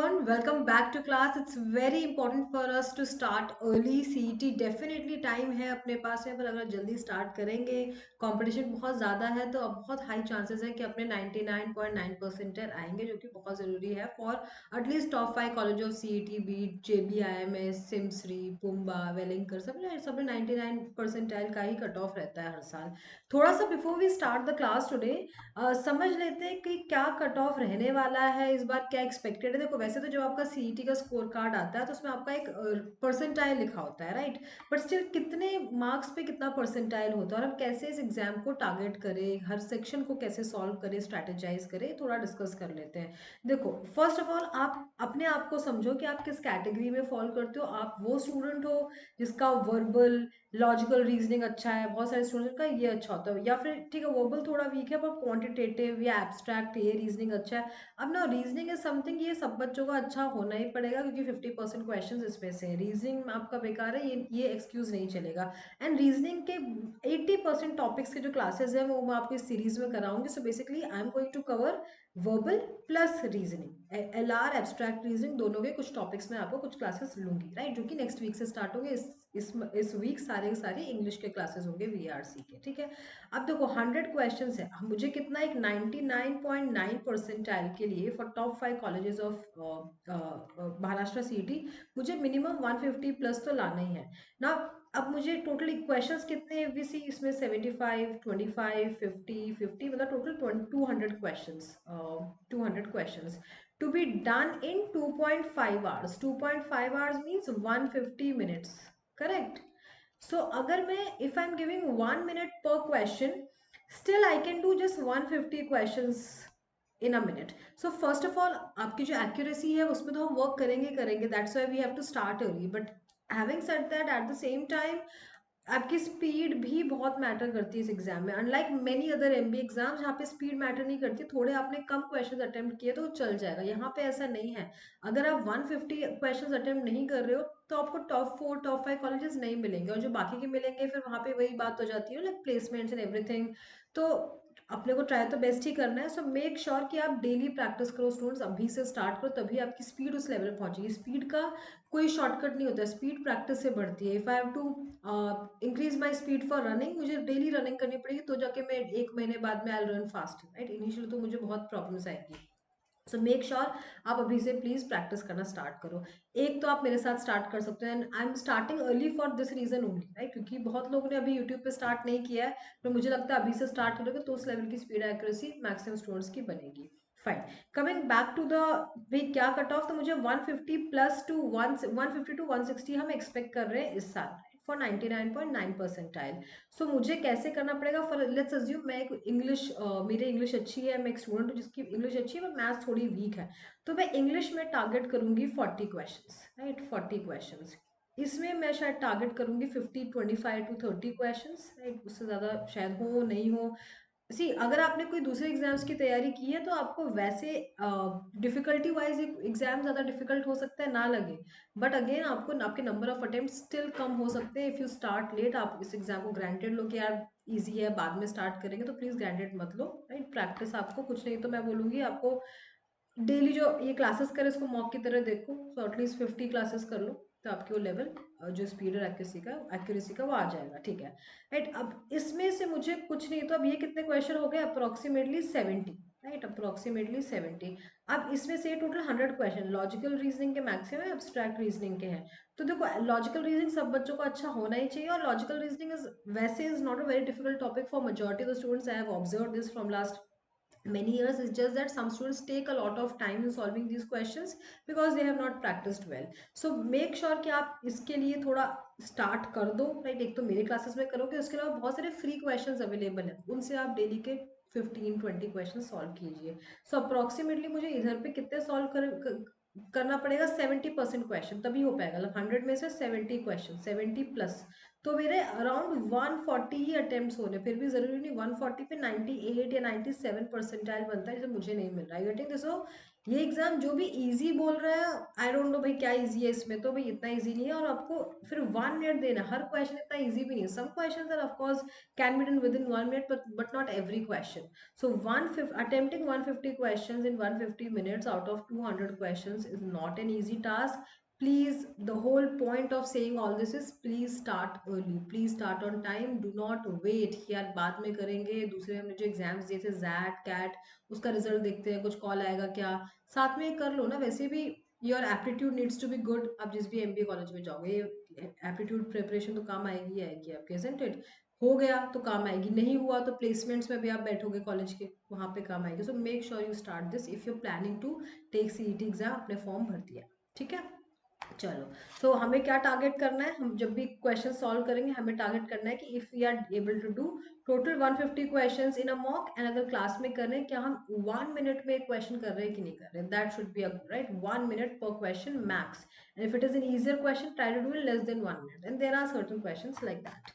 everyone, welcome back to class. It's very important for us to start early. CET definitely time है अपने पास में, पर अगर जल्दी स्टार्ट करेंगे, कंपटीशन बहुत ज़्यादा है, तो अब बहुत हाई चांसेस है कि अपने 99.9 परसेंटेज आएंगे, जो कि बहुत ज़रूरी है for at least top 5 college of CET, be it JBIMS, SIMSREE, PUMBA, Welingkar, सब 99 परसेंटाइल का ही कट ऑफ रहता है हर साल। थोड़ा सा before we start the class today समझ लेते हैं कि क्या कट ऑफ रहने वाला है इस बार, क्या एक्सपेक्टेड है। देखो, वैसे तो जब आपका सीईटी का स्कोर कार्ड आता है तो उसमें आपका एक परसेंटाइल लिखा होता है, राइट। बट स्टिल कितने मार्क्स पे कितना परसेंटाइल होता है और हम कैसे इस एग्जाम को टारगेट करें, हर सेक्शन को कैसे सॉल्व करें, स्ट्रैटेजाइज करें, थोड़ा डिस्कस कर लेते हैं। देखो, फर्स्ट ऑफ ऑल आप अपने आप को समझो कि आप किस कैटेगरी में फॉलो करते हो। आप वो स्टूडेंट हो जिसका वर्बल, लॉजिकल रीजनिंग अच्छा है, बहुत सारे स्टूडेंट्स का ये अच्छा होता है, या फिर ठीक है वर्बल थोड़ा वीक है पर क्वांटिटेटिव या एब्स्ट्रैक्ट ये रीजनिंग अच्छा है। अब ना रीजनिंग इज समथिंग, ये सब बच्चों का अच्छा होना ही पड़ेगा क्योंकि 50% क्वेश्चन इसमें से रीजनिंग आपका बेकार है, ये एक्सक्यूज नहीं चलेगा। एंड रीजनिंग के 80% टॉपिक्स के जो क्लासेस है वो मैं आपको इस सीरीज में कराऊंगी। So basically I am going to cover verbal plus reasoning, LR abstract reasoning, दोनों के कुछ टॉपिक्स में आपको कुछ क्लासेस लूंगी, राइट, जो कि नेक्स्ट वीक से स्टार्ट होंगे। इस वीक सारे के सारे इंग्लिश के क्लासेस होंगे VRC के, ठीक है। अब देखो 100 क्वेश्चंस है, मुझे कितना, एक 99.9 परसेंटाइल के लिए for top 5 colleges of Maharashtra CET मुझे मिनिमम 150 प्लस तो लाना ही है ना। अब मुझे टोटल क्वेश्चंस कितने एफवीसी इसमें 75, 25, 50, 50, मतलब total 200 questions, 200 questions to be done in 2.5 hours. 2.5 hours means 150 minutes, correct? So अगर मैं, if I'm giving 1 minute per question, still I can do just 150 questions in a minute. So first of all, आपकी जो accuracy है उसमें तो हम work करेंगे, that's why we have to start early. But having said that, at the same time आपकी speed भी बहुत मैटर करती है इस एग्जाम में। Unlike many other MBA exam जहाँ पे स्पीड मैटर नहीं करती, थोड़े आपने कम क्वेश्चंस अटेम्प्ट किए तो चल जाएगा, यहाँ पे ऐसा नहीं है। अगर आप 150 क्वेश्चंस अटेम्प्ट नहीं कर रहे हो तो आपको टॉप 4 टॉप 5 कॉलेजेस नहीं मिलेंगे, और जो बाकी के मिलेंगे फिर वहाँ पे वही बात हो जाती है, लाइक प्लेसमेंट्स एंड एवरीथिंग। तो अपने को ट्राई तो बेस्ट ही करना है। सो मेक श्योर कि आप डेली प्रैक्टिस करो स्टूडेंट्स, अभी से स्टार्ट करो, तभी आपकी स्पीड उस लेवल पहुंचेगी। स्पीड का कोई शॉर्टकट नहीं होता है, स्पीड प्रैक्टिस से बढ़ती है। If I have to increase my speed for running, मुझे डेली रनिंग करनी पड़ेगी, तो जाके मैं 1 महीने बाद में I run fast, right. Initially तो मुझे बहुत प्रॉब्लम्स आएगी। सो मेक श्योर आप अभी से प्लीज प्रैक्टिस करना स्टार्ट करो। एक तो आप मेरे साथ स्टार्ट कर सकते हैं, I am starting early for this reason only, right, क्योंकि बहुत लोगों ने अभी यूट्यूब पे स्टार्ट नहीं किया है, तो मुझे लगता है अभी से स्टार्ट करोगे तो उस लेवल की स्पीड एक्यूरेसी मैक्सिमम स्टूडेंट्स की बनेगी। Fine, coming back to the way, क्या कट ऑफ, तो मुझे 150 प्लस टू 150 टू 160 हम एक्सपेक्ट कर रहे हैं इस साल फॉर 99.9 परसेंटाइल। सो मुझे कैसे करना पड़ेगा, फॉर लेट्स अज्यूम मैं एक इंग्लिश, मेरी इंग्लिश अच्छी है, मैं एक स्टूडेंट हूँ जिसकी इंग्लिश अच्छी है पर मैथ्स थोड़ी वीक है, तो मैं इंग्लिश में टारगेट करूंगी 40 क्वेश्चंस, राइट, 40 क्वेश्चंस। इसमें मैं शायद टारगेट करूंगी 50, 25 टू 30 क्वेश्चंस, राइट, उससे ज़्यादा शायद हो नहीं हो। सी, अगर आपने कोई दूसरे एग्जाम्स की तैयारी की है तो आपको वैसे डिफिकल्टी वाइज एग्जाम ज़्यादा डिफिकल्ट हो सकता है ना लगे, बट अगेन आपको आपके number of attempt still come हो सकते हैं इफ़ यू स्टार्ट लेट। आप इस एग्जाम को ग्रांटेड लो कि यार इजी है बाद में स्टार्ट करेंगे, तो प्लीज़ ग्रांटेड मत लो, राइट। प्रैक्टिस आपको कुछ नहीं तो मैं बोलूँगी आपको डेली जो ये क्लासेस करें इसको मॉक की तरह देखो, तो एटलीस्ट 50 क्लासेस कर लो, तो आपके वो लेवल जो स्पीड और एक्यूरेसी का वो आ जाएगा, ठीक है, राइट। अब इसमें से मुझे कुछ नहीं तो अब ये कितने क्वेश्चन हो गए, अप्रोक्सीमेटली 70, राइट, अप्रोक्सीमेटली 70। अब इसमें से टोटल 100 क्वेश्चन लॉजिकल रीजनिंग के मैक्सिमम है, एब्स्ट्रैक्ट रीजनिंग के हैं। तो देखो लॉजिकल रीजनिंग सब बच्चों को अच्छा होना ही चाहिए, और लॉजिकल रीजनिंग इज वैसे is not a very difficult topic for majority of the students. I have observe this from last many years. It's just that some students take a lot of time in solving these questions because they have not practiced well. So make sure कि आप इसके लिए थोड़ा start कर दो, right. एक तो मेरे क्लासेस में करोगे, उसके अलावा बहुत सारे फ्री क्वेश्चंस अवेलेबल हैं, उनसे आप डेली के 15-20 क्वेश्चन सॉल्व कीजिए। सो अप्रोक्सीमेटली मुझे इधर पे कितने सॉल्व करना पड़ेगा, 70% क्वेश्चन तभी हो पाएगा, मतलब 100 में से 70 क्वेश्चन, 70 प्लस, तो मेरे अराउंड 140 ही अटेम्प्ट्स हो रहे, फिर भी जरूरी नहीं 140 पे 98 या 97 परसेंटाइल बनता है, जो मुझे नहीं मिल रहा है। Getting this? ये एग्जाम जो भी इजी बोल रहा है, आई डोंट नो भाई क्या इजी है इसमें, तो भाई इतना इजी नहीं है। और आपको फिर 1 मिनट देना, हर क्वेश्चन इतना इजी भी नहीं है। Some questions are of course can be done with in 1 minute, but not every question. So attempting 150 questions in 150 minutes out of 200 questions is not an easy task. Please, the whole point of saying all this is please start early, please start on time, do not wait कि यार बाद में करेंगे, दूसरे हमने जो exams दिए थे जैट कैट, उसका रिजल्ट देखते हैं, कुछ कॉल आएगा क्या, साथ में कर लो ना। वैसे भी your aptitude needs to be good. आप जिस भी एमबीए कॉलेज में जाओगे, एप्टीट्यूड प्रिपरेशन तो काम आएगी ही आएगी आपके, isn't it? हो गया तो काम आएगी, नहीं हुआ तो प्लेसमेंट्स में भी आप बैठोगे कॉलेज के, वहां पे काम आएगी। So make sure you start this if you planning to take CET exam, अपने फॉर्म भर दिया, ठीक है। चलो, तो हमें क्या टारगेट करना है, हम जब भी क्वेश्चन सॉल्व करेंगे हमें टारगेट करना है कि if we are able to do total 150 questions in a mock, and अगर क्लास में कर रहे हैं, क्या हम 1 मिनट में एक क्वेश्चन कर रहे हैं कि नहीं कर रहे हैं, that should be a right 1 minute पर question max. And if it is an easier question, try to do in less then 1 minute, and there are certain questions like that.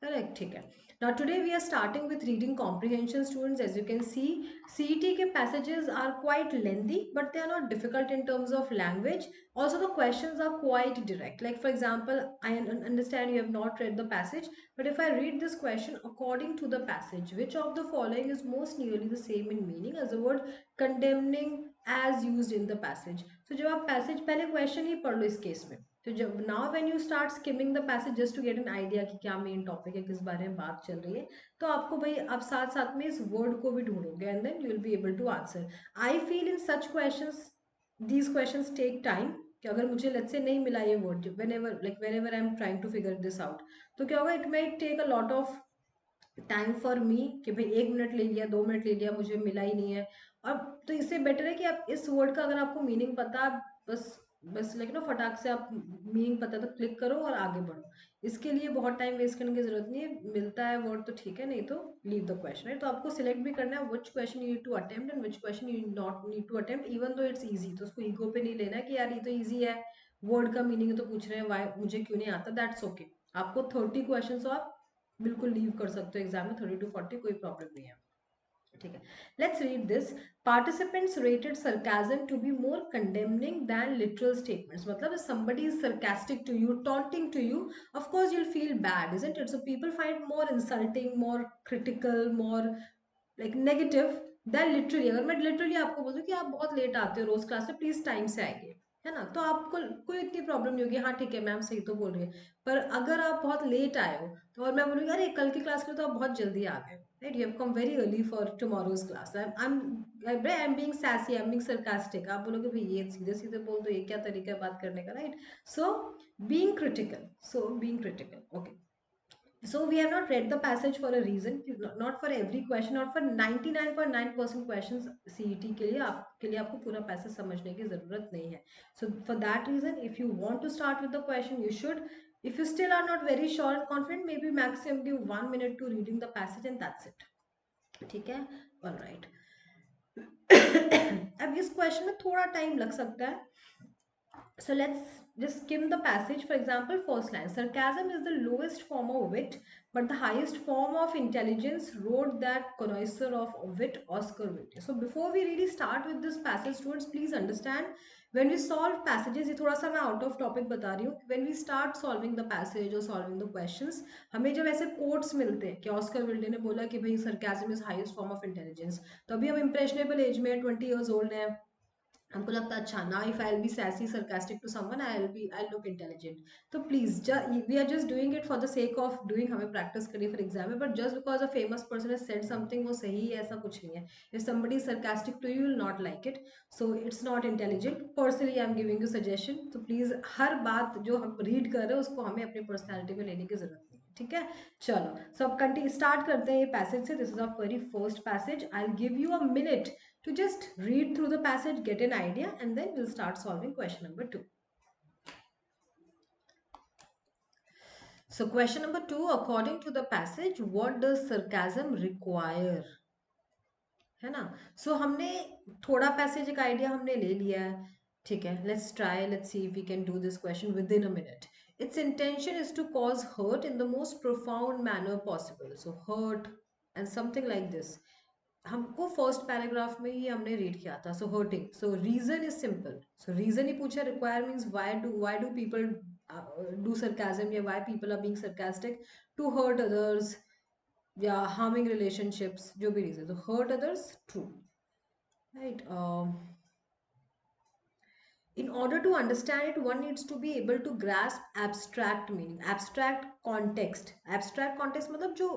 Correct, ठीक है। Now today we are starting with reading comprehension, students. As you can see, CET के passages are quite lengthy, but they are not difficult in terms of language. Also, the questions are quite direct. Like for example, I understand you have not read the passage, but if I read this question according to the passage, which of the following is most nearly the same in meaning as the word condemning as used in the passage? So जब आप passage पहले question ही पढ़ लो इस case में, तो जब now when you start skimming the passage just to get an idea कि क्या मेन टॉपिक है, किस बारे में बात चल रही है, तो आपको भाई आप साथ साथ में इस वर्ड को भी ढूंढोगे, and then you will be able to answer. I feel in such questions, these questions take time, कि अगर मुझे लेट्स से नहीं मिला ये word, whenever I am trying to figure this out, तो क्या होगा, it may take a lot of time for me, कि भाई 1 मिनट ले लिया, 2 मिनट ले लिया, मुझे मिला ही नहीं है। अब तो इससे बेटर है कि आप इस वर्ड का अगर आपको मीनिंग पता, बस बस लाइक ना फटाक से आप मीनिंग पता तो क्लिक करो और आगे बढ़ो। इसके लिए बहुत टाइम वेस्ट करने की जरूरत नहीं है, मिलता है वर्ड तो ठीक है, नहीं तो लीव द क्वेश्चन, है। तो आपको सिलेक्ट भी करना है which question you need to attempt and which question you not need to attempt, even though it's easy. तो उसको ईगो पे नहीं लेना है कि यार ये तो ईजी है, वर्ड का मीनिंग तो पूछ रहे हैं, वाई मुझे क्यों नहीं आता, दैट्स ओके। आपको 30 क्वेश्चन तो आप बिल्कुल लीव कर सकते हो एग्जाम में, 30 to 40 कोई प्रॉब्लम नहीं है, ठीक है। Let's read this. Participants rated sarcasm to be more condemning than literal statements, मतलब if somebody is sarcastic to you, taunting to you, of course you'll feel bad, isn't it? So people find more insulting, more critical, more like negative than literally. अगर मैं literally आपको बोल दूं कि आप बहुत late आते हो रोज क्लास में, प्लीज टाइम से आइए, है ना, तो आपको कोई इतनी प्रॉब्लम नहीं होगी, हाँ ठीक है मैम सही तो बोल रही है। पर अगर आप बहुत लेट आए हो, तो और मैं बोलूँगी अरे कल की क्लास के लिए तो आप बहुत जल्दी आ गए, right, you have come very early for tomorrow's class, I am being sassy, I am being sarcastic, आप बोलोगे भाई ये सीधे सीधे बोल दो, ये क्या तरीका है बात करने का, right. So being critical, okay. So we have not read the passage for a reason, not for every question, not for 99.9% questions CET के लिए, आपके लिए आपको पूरा पैसेज समझने की जरूरत नहीं है। So for that reason, if you want to start with the question, you should. If you still are not very sure and confident, maybe maximum give 1 minute to reading the passage and that's it. ठीक है, all right. अब इस question में थोड़ा time लग सकता है, so let's just skim the passage. For example, first line, sarcasm is the lowest form of wit, but the highest form of intelligence, wrote that connoisseur of wit, Oscar Wilde. So before we really start with this passage, students, please understand, when we solve passages, ये थोड़ा सा मैं out of topic बता रही हूँ, when we start solving the passage or solving the questions, हमें जब ऐसे quotes मिलते हैं कि ऑस्कर विल्डे ने बोला कि भाई sarcasm is highest form of intelligence, तो अभी हम impressionable age में 20 years old हैं, हमको लगता है अच्छा ना, if I will be sassy sarcastic to someone, I look intelligent. तो please we are just doing it for the sake of doing, हमें प्रैक्टिस करिए फॉर एग्जाम में, but just because a famous person has said something वो सही है ऐसा कुछ नहीं है। If somebody sarcastic to you will not like it, so it's not intelligent. Personally I am giving you suggestion, तो प्लीज हर बात जो हम रीड कर रहे हैं उसको हमें अपनी पर्सनैलिटी में लेने की जरूरत नहीं है, ठीक है। चलो, सो अब कंटिन्यू स्टार्ट करते हैं ये पैसेज से। This is a very first passage, I will give you a minute to just read through the passage, get an idea, and then we'll start solving question number 2. So question number 2, according to the passage, what does sarcasm require? है ना, सो हमने थोड़ा passage एक idea हमने ले लिया है, ठीक है। Let's try, let's see if we can do this question within a minute. Its intention is to cause hurt in the most profound manner possible, so hurt and something like this. हमको first paragraph में ही हमने read किया था. So hurting, so reason is simple. So reason ही पूछा. Require means why do people do sarcasm, या why people are being sarcastic. To hurt others, या हार्मिंग रिलेशनशिप्स, जो भी रीजन. तो hurt others, true, right. In order to understand it, one needs to be able to grasp abstract meaning, abstract context. Abstract context मतलब जो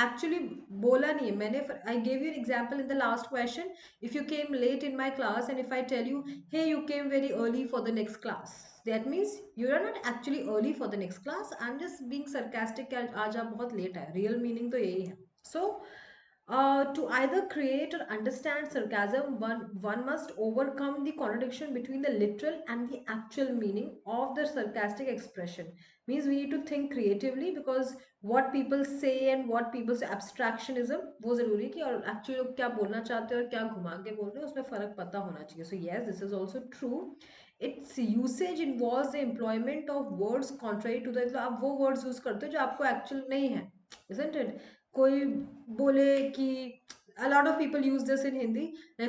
actually बोला नहीं है मैंने. I gave you an example in the last question. If you came late in my class and if I tell you, hey, you came very early for the next class, that means you are not actually early for the next class. I'm just being sarcastic कि आज आप बहुत late आए. Real meaning तो यही है. So to either create or understand sarcasm, one must overcome the contradiction between the literal and the actual meaning of the sarcastic expression. Means we need to think creatively, because what people say and what people say, abstractionism, वो जरूरी है कि और actually लोग क्या बोलना चाहते हैं और क्या घुमा के बोल रहे हैं उसमें फर्क पता होना चाहिए. So yes, this is also true. Its usage involves the employment of words contrary to the, तो आप वो words use करते हो जो आपको actual नहीं है, isn't it? कोई बोले कि a lot of people use this in Hindi.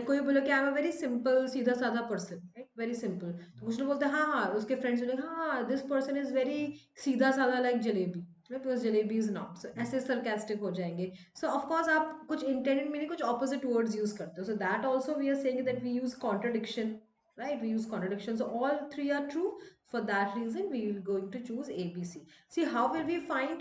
कोई बोले कि I am a very simple, सीधा साधा पर्सन, राइट, वेरी सिंपल. तो कुछ लोग बोलते हैं हाँ हाँ, उसके फ्रेंड्स बोले हाँ दिस पर्सन इज वेरी सीधा साधा like jalebi, because jalebi is not. So ऐसे सरकास्टिक हो जाएंगे. सो ऑफ कोर्स आप कुछ इंटेंडेड मीनिंग, कुछ ऑपोजिट वर्ड्स यूज करते हो. So that also we are saying that we use contradiction, right? We use contradiction. So all three are true. For that reason we will going to choose ABC. See, how will we find,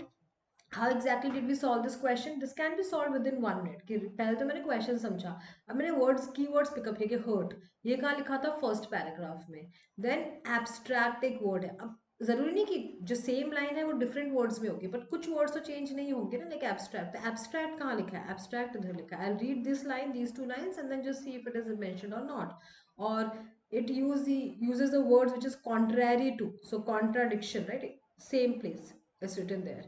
how exactly did we solve this question? This can be solved within 1 minute. कि पहले तो मैंने question समझा, अब मैंने words keywords pickup किए कि hurt, ये कहाँ लिखा था, फर्स्ट पैराग्राफ में. देन एब्स्ट्रैक्ट एक वर्ड है. अब जरूरी नहीं कि जो सेम लाइन है वो डिफरेंट वर्ड्स में होगी, बट कुछ वर्ड्स तो चेंज नहीं होंगे ना. लाइक एब्स्ट्रैक्ट, तो एब्स्ट्रैक्ट कहाँ लिखा है, एब्स्ट्रैक्ट इधर लिखा है. I read this line, these two lines, and then just see if it is mentioned और नॉट. और it uses the words which is contrary to, so contradiction, right? Same place is written there.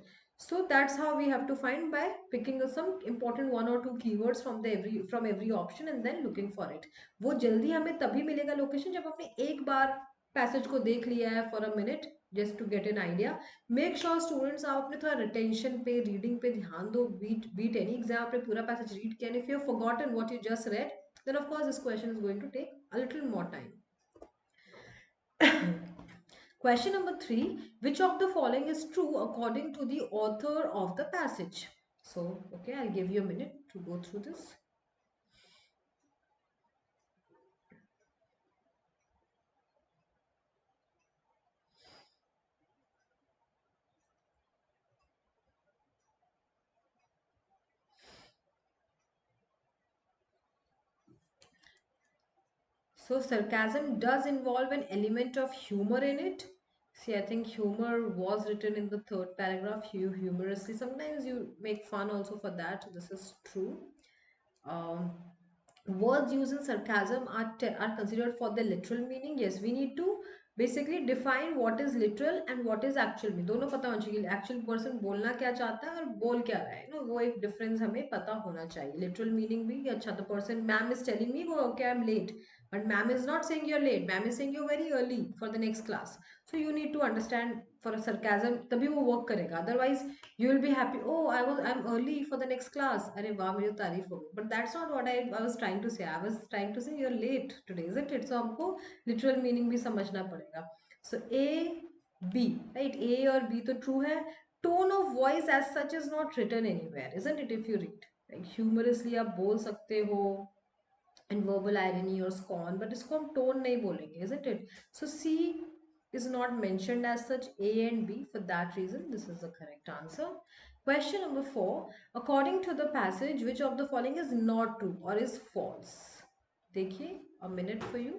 So that's how we have to find, by picking some important one or two keywords from every option and then looking for it. वो जल्दी हमें तभी मिलेगा location जब आपने एक बार passage को देख लिया है for a minute, just to get an idea. Make sure students आप अपने थोड़ा रिटेंशन पे, रीडिंग पे ध्यान दो. बीट एनी एग्जाम, आपने पूरा पैसेज रीड किया, if you have forgotten what you just red, then of course this question is going to take a little more time. Question number 3. Which of the following is true according to the author of the passage? So, okay, I'll give you a minute to go through this. So, sarcasm does involve an element of humor in it. See, I think humor was written in the third paragraph. You humorously, sometimes you make fun also for that. This is true. Um, Words used in sarcasm are considered for the literal meaning. Yes, we need to basically define what is literal and what is actual meaning. दोनों पता होना चाहिए actual person बोलना क्या चाहता है और बोल क्या रहा है ना, वो एक डिफरेंस हमें पता होना चाहिए. लिटरल मीनिंग भी अच्छा, तो person ma'am is telling me वो okay I am late, but ma'am is not saying you're late, ma'am is saying you're very early for the next class. So you need to understand for a sarcasm तभी वो work करेगा. Otherwise you will be happy, oh I'm early for the next class, अरे वाह मेरी तारीफ हो गई. But that's not what I was trying to say. I was trying to say you're late today, isn't it? So हमको literal meaning भी समझना पड़ेगा. So A, B, right? A और B तो true है. Tone of voice as such is not written anywhere, isn't it? If you read, like humorously आप बोल सकते हो and verbal irony or scorn, but इसको हम tone नहीं बोलेंगे, isn't it? So C is not mentioned as such. A and B, for that reason this is the correct answer. Question number 4. According to the passage, which of the following is not true or is false? देखिए, a minute for you.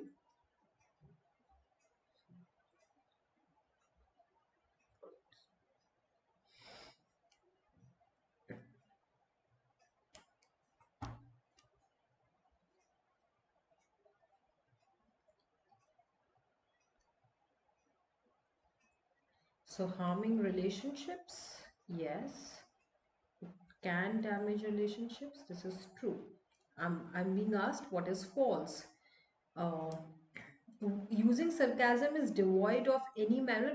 So harming relationships, yes, can damage relationships, this is true. I'm being asked what is false. uh, Using sarcasm is devoid of any manner.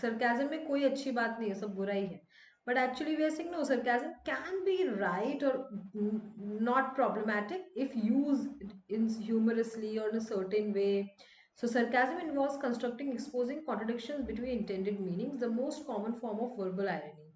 sarcasm में कोई अच्छी बात नहीं है, सब बुरा ही है. But actually, we are saying no, sarcasm can be right or not problematic if used in humorously or in a certain way. So, sarcasm involves constructing, exposing contradictions between intended meanings, the most common form of verbal irony.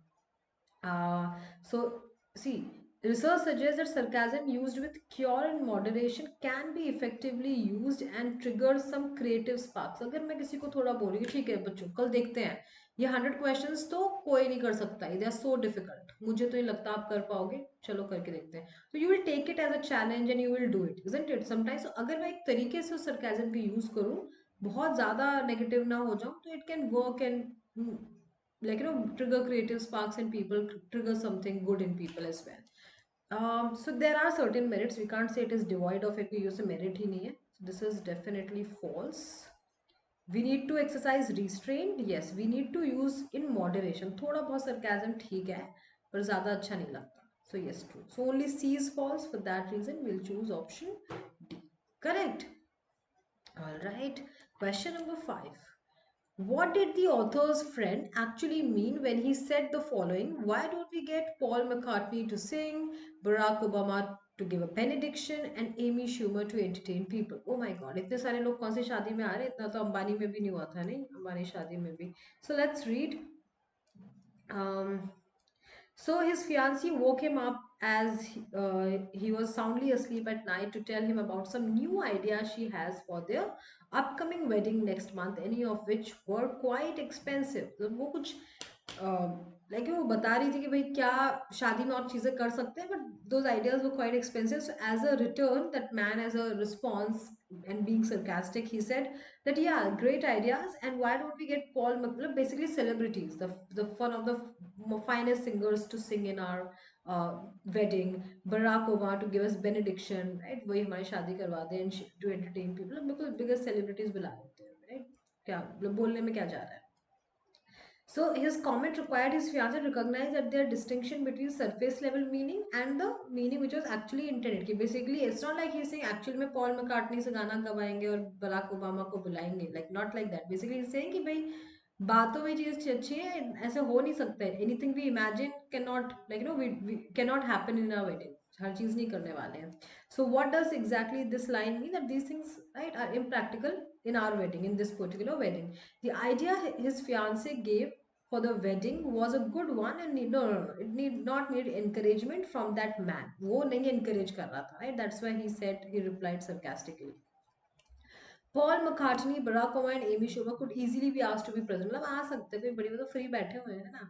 Uh, so, see, research suggests that sarcasm used with cure and moderation can be effectively used and trigger some creative sparks. अगर मैं किसी को थोड़ा बोलूँगी ठीक है बच्चों कल देखते हैं ये 100 क्वेश्चंस तो कोई नहीं कर सकता दे आर सो डिफिकल्ट मुझे तो नहीं लगता आप कर पाओगे चलो करके देखते हैं तो you will take it as a challenge and you will do it isn't it sometimes अगर मैं एक तरीके से sarcasm का यूज करूँ बहुत ज़्यादा नेगेटिव ना हो जाऊँ तो it can work and like trigger creative sparks in people, trigger something good in people as well. So there are certain merits, we can't say it is devoid of it, we use a merit ही नहीं है. So this is definitely false. We need to exercise restraint, yes, we need to use in moderation. थोड़ा बहुत sarcasm ठीक है पर ज़्यादा अच्छा नहीं लगता. So yes, true. So only C is false. For that reason we'll choose option D. Correct. All right. Question number 5. What did the author's friend actually mean when he said the following? Why don't we get Paul McCartney to sing, Barack Obama to give a benediction, and Amy Schumer to entertain people? Oh my God! इतने सारे लोग कौन सी शादी में आ रहे हैं? इतना तो अंबानी में भी नहीं हुआ था नहीं अंबानी शादी में भी. So let's read. Um, so his fiancée woke him up as he was soundly asleep at night to tell him about some new ideas she has for their upcoming wedding next month, any of which were quite expensive. तो वो कुछ like वो बता रही थी कि भाई क्या शादी में और चीजें कर सकते हैं but those ideas were quite expensive so as a return that man as a response and being sarcastic he said that yeah great ideas and why don't we get Paul मतलब basically celebrities the fun of the finest singers to sing in our wedding Barack Obama to give us benediction right वही हमारी शादी करवा दें and to entertain people बिल्कुल biggest celebrities बुला लेते हैं right क्या मतलब बोलने में क्या जा रहा है. So his comment required his fiancée to recognize that there distinction between surface level meaning and the meaning which was actually intended. कि basically it's not like he's saying actually में Paul McCartney से गाना गवाएंगे और Barack Obama को बुलाएंगे like not like that. Basically he's saying कि भाई बातों में चीज अच्छी है ऐसे हो नहीं सकता है. Anything we imagine cannot like we cannot happen in our wedding. हर चीज नहीं करने वाले हैं. So what does exactly this line mean that these things right are impractical in our wedding in this particular wedding. The idea his fiance gave for the wedding was a good one and no, it need not need encouragement from that man. वो नहीं encourage कर रहा था, right? That's why he replied sarcastically. Paul McCartney, Barack Obama and Amy Schumer could easily be asked to be present. मतलब आ सकते कोई बड़ी मतलब free बैठे हुए हैं ना.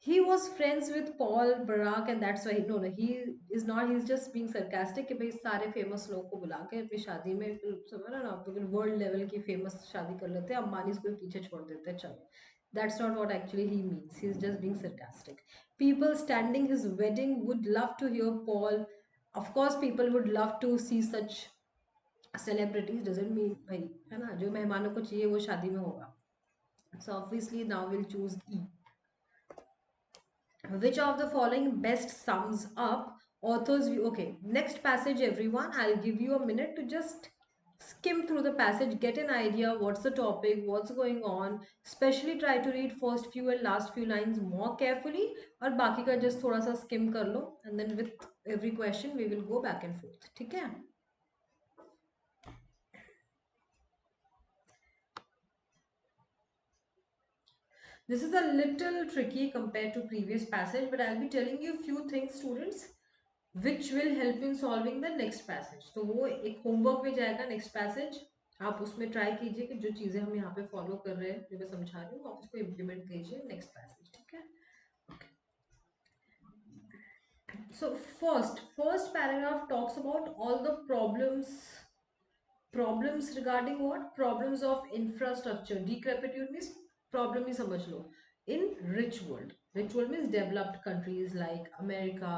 He was friends with Paul Barack and that's why no he is not he's just being sarcastic कि भाई सारे famous लोग को बुला के अपनी शादी में समझ रहे ना बिल्कुल वर्ल्ड लेवल की फेमस शादी कर लेते हैं अंबानी को पीछे छोड़ देते हैं चलो. That's not what actually he means. He's just being sarcastic. People standing his wedding would love to hear Paul. Of course, people would love to see such celebrities. Doesn't mean भाई है ना जो मेहमानों को चाहिए वो शादी में होगा. So obviously now we'll choose E. Which of the following best sums up author's view? Okay, next passage, everyone. I'll give you a minute to just skim through the passage, get an idea what's the topic, what's going on. Especially try to read first few and last few lines more carefully. और बाकी का just थोड़ा सा skim कर लो. And then with every question, we will go back and forth. ठीक है? This is a little tricky compared to previous passage, but I'll be telling you a few things, students, which will help in solving the next passage. तो वो एक homework में जाएगा next passage. आप उसमें try कीजिए कि जो चीजें हम यहाँ पे फॉलो कर रहे हैं जो मैं समझा रही हूँ आप उसको इम्प्लीमेंट कीजिए नेक्स्ट पैसेज. ठीक है? So first paragraph talks about all the problems regarding what problems of infrastructure. Decrepitude means problem ही समझ लो. In rich world means developed countries like America,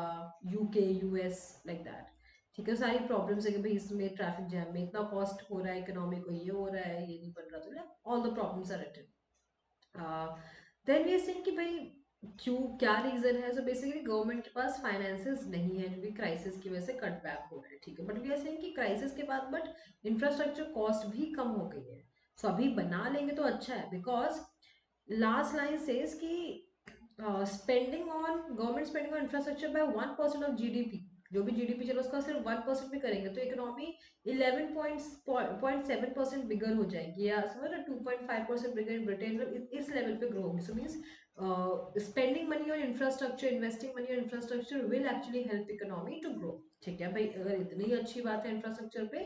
UK, US like that. ठीक है सारी problems है कि भाई इसमें ट्रैफिक जैम में इतना कॉस्ट हो रहा है इकोनॉमी को ये हो रहा है ये नहीं बन रहा तो all the problems are written. Then we saying कि भाई क्यों क्या रीजन है. सो बेसिकली गवर्नमेंट के पास फाइनेंसेस नहीं है जो भी क्राइसिस की वजह से कट बैक हो रहा है. ठीक है बट वी आर सेइंग कि क्राइसिस के बाद बट इंफ्रास्ट्रक्चर कॉस्ट भी कम हो गई है. सो अभी बना लेंगे तो अच्छा है बिकॉज लास्ट लाइन सेज कि spending on government spending on infrastructure by 1% of GDP, जो भी जीडीपी चलो उसका सिर्फ 1% भी करेंगे तो इकोनॉमी 11.7% बिगर हो जाएगी, या समझ रहे 2.5% बिगर इन ब्रिटेन, इस लेवल पे ग्रो होगी. So means spending money on infrastructure, investing money on infrastructure will actually help economy to grow. ठीक है भाई, अगर इतनी अच्छी बात है इंफ्रास्ट्रक्चर पे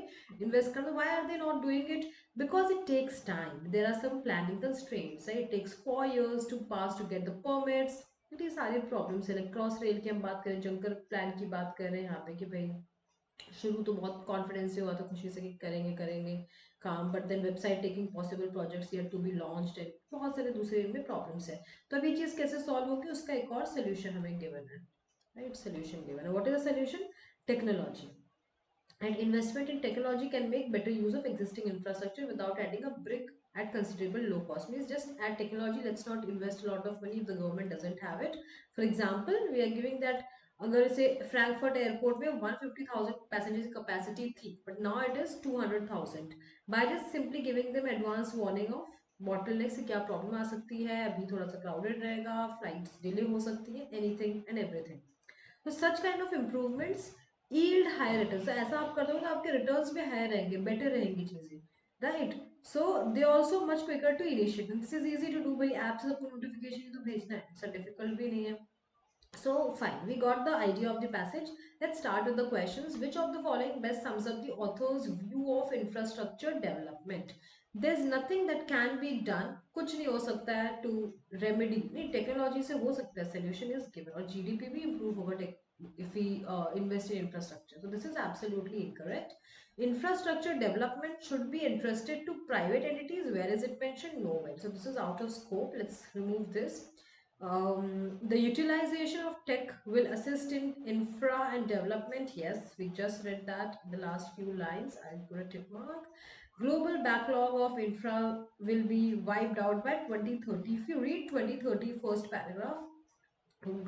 इन्वेस्ट करना, why are they not doing it? Because it takes time. There are some planning constraints. Right? It takes 4 years to pass to get the permits. ये सारी प्रॉब्लम्स है. क्रॉस रेल की हम बात करें, जंकर प्लान की बात कर रहे हैं यहाँ पे कि भाई शुरू तो बहुत कॉन्फिडेंस से हुआ था, खुशी से कि करेंगे करेंगे काम, but then website taking possible projects yet to be launched and बहुत सारे दूसरे इनमें प्रॉब्लम्स है. तो अब ये चीज़ कैसे सॉल्व होगी, उसका एक और सोल्यूशन हमें गिवन है. राइट, सोल्यूशन गिवन है. What is the solution? Technology. And investment in technology can make better use of existing infrastructure without adding a brick at considerable low cost. Means just add technology, let's not invest a lot of money if the government doesn't have it. For example, we are giving that अगर से Frankfurt airport में 150,000 passengers capacity थी, but now it is 200,000. By just simply giving them advance warning of bottleneck से क्या problem आ सकती है, अभी थोड़ा सा क्राउडेड रहेगा, फ्लाइट्स डिले हो सकती है, एनीथिंग एंड एवरीथिंग. तो such kind of improvements yield higher returns. तो ऐसा आप कर दोगे आपके रिटर्न्स भी हायर रहेंगे, बेटर रहेंगी चीजें. Right, so they also much quicker to initiate. This is easy to do भाई, ऐप से सबको नोटिफिकेशन तो भेजना है, इट्स डिफिकल्ट भी नहीं है. So fine, we got the idea of the passage. Let's start with the questions. Which of the following best sums up the author's view of infrastructure development? There's nothing that can be done. कुछ नहीं हो सकता है to remedy. नहीं, technology से हो सकता है. Solution is given. और GDP भी improve होगा if we invest in infrastructure. So this is absolutely incorrect. Infrastructure development should be entrusted to private entities. Where is it mentioned? Nowhere. So this is out of scope. Let's remove this. The utilization of tech will assist in infra and development. Yes, we just read that in the last few lines. I'll put a tick mark. Global backlog of infra will be wiped out by 2030. If you read 2030 first paragraph,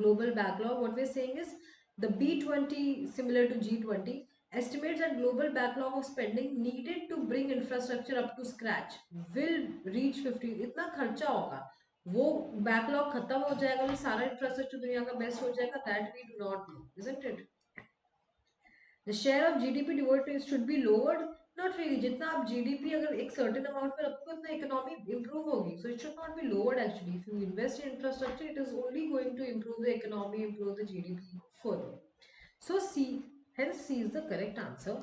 global backlog, what we're saying is the B20, similar to G20, estimates that global backlog of spending needed to bring infrastructure up to scratch will reach 50. इतना खर्चा होगा, वो backlog खत्म हो जाएगा तो सारा infrastructure दुनिया का बेस्ट हो जाएगा, that we do not know, isn't it? The share of GDP devoted should be lowered. Not really. जितना आप GDP अगर एक certain amount पे रखोगे उतना economy improve होगी. So it should not be lowered actually. If you invest in infrastructure, it is only going to improve the economy, improve the GDP further. So C, hence C is the correct answer.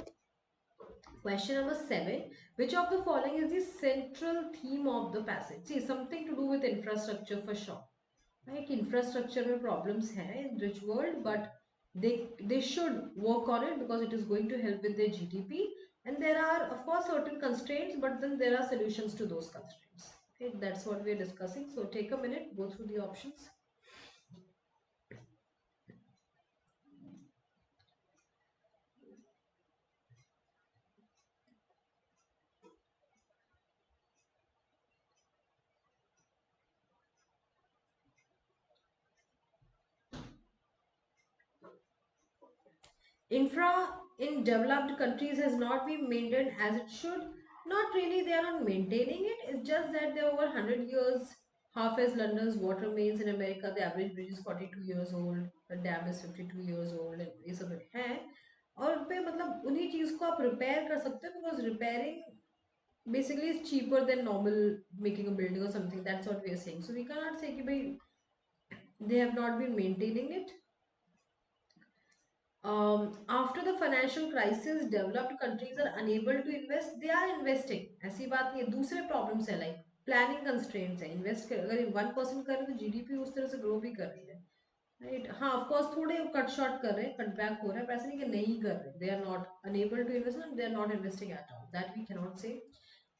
Question number 7. Which of the following is the central theme of the passage? See, something to do with infrastructure for sure. Right? Infrastructure में problems हैं in rich world, but they should work on it because it is going to help with their GDP. And there are, of course, certain constraints, but then there are solutions to those constraints. Okay, that's what we are discussing. So take a minute, go through the options. Infra in developed countries has not been maintained as it should. Not really, they are not maintaining it. It's just that they're over 100 years, half as London's water mains. In America, the average bridge is 42 years old, the dam is 52 years old, and ये सब है. और पे मतलब उन्हीं चीज को आप रिपेयर कर सकते हो, because repairing basically is cheaper than normal making a building or something. That's what we are saying. So we cannot say कि भाई they have not been maintaining it. After the financial crisis, developed countries are unable to invest. They are investing. ऐसी बात नहीं है. दूसरे problems है like planning constraints है. Invest कर अगर 1% कर रहे हैं तो GDP उस तरह से grow भी कर रही है. Right? हाँ, of course थोड़े कट शॉर्ट कर रहे हैं, कट बैक हो रहा है, पर ऐसा नहीं कि नहीं कर रहे. They are not unable to invest and they are not investing at all. That we cannot say.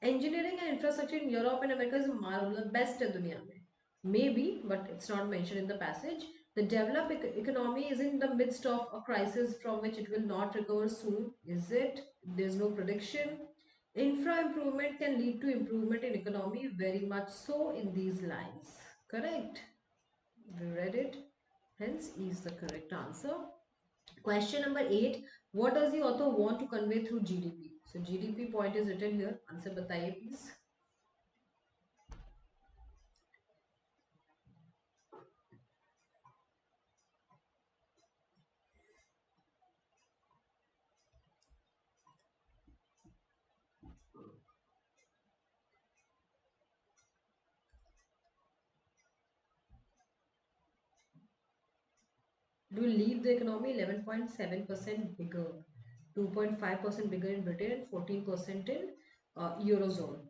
Engineering and infrastructure in Europe and America is marvelous, best है दुनिया में. Maybe, but it's not mentioned in the passage. The developed economy is in the midst of a crisis from which it will not recover soon. Is it? There's no prediction. Infra improvement can lead to improvement in economy, very much so in these lines. Correct? We read it. Hence, is the correct answer. Question number 8. What does the author want to convey through GDP? So GDP point is written here. Answer बताइए please. will leave the economy 11.7% bigger, 2.5% bigger in Britain, and 14% in Eurozone.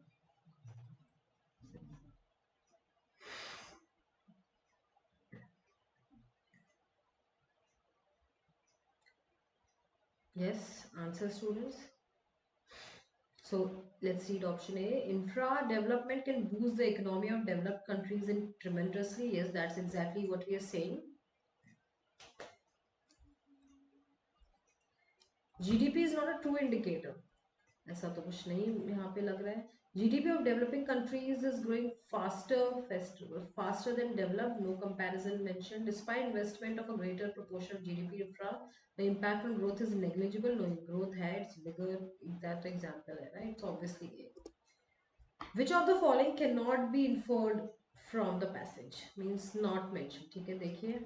Yes, answer students. So let's read option A. Infra development can boost the economy of developed countries in tremendously. Yes, that's exactly what we are saying. GDP is not a true indicator. ऐसा तो कुछ नहीं यहाँ पे लग रहा है. GDP of developing countries is growing faster than developed. No comparison mentioned. Despite investment of a greater proportion of GDP infra, the impact on growth is negligible. No growth है, it's bigger. That example है, right? So obviously A. Which of the following cannot be inferred from the passage? Means not mentioned. ठीक है, देखिए.